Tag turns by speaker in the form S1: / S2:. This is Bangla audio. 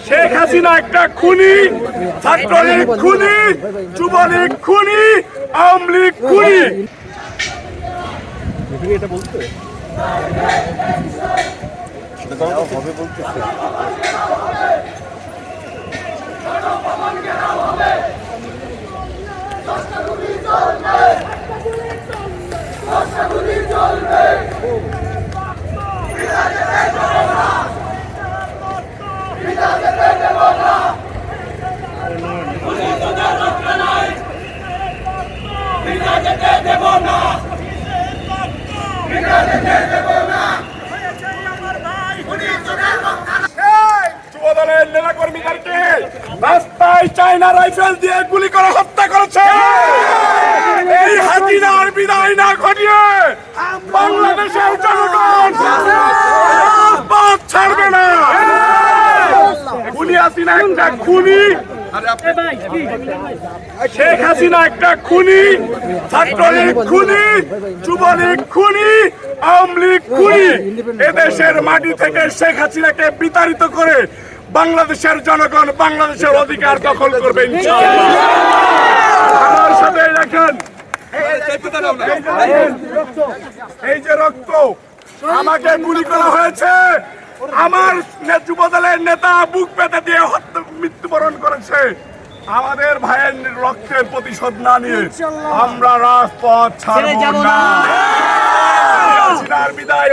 S1: শেখ হাসিনা একটা খুনি, ছাত্রলীগ খুনি, যুবলীগ খুনি, আওয়ামী লীগ খুনি।
S2: এটা বলতে হবে বলতেছে।
S1: যুবদলের নেতাকর্মীদেরকে রাস্তায় চায়না রাইফেল দিয়ে গুলি করে হত্যা করেছে। এই হাসিনার বিদায় না ঘটিয়ে বাংলাদেশের জনগণ পথ ছাড়বে না। খুনি হাসিনা একটা খুনি, শেখ হাসিনা একটা খুনি, ছাত্রলীগ খুনি, যুবলীগ খুনি, আওয়ামী লীগ খুনি। এদেশের মাটি থেকে শেখ হাসিনাকে বিতাড়িত করে বাংলাদেশের জনগণ বাংলাদেশের অধিকার দখল করবে ইনশাআল্লাহ। আমার সাথে দেখেন, এই যে রক্ত, আমাকে গুলি করা হয়েছে, আমার যুবদলের নেতা বুক পেতে দিয়ে মৃত্যুবরণ করেছে। আমাদের ভাইয়ের রক্তের প্রতিশোধ না নিয়ে আমরা রাজপথ ছাড়ব না। বিদায়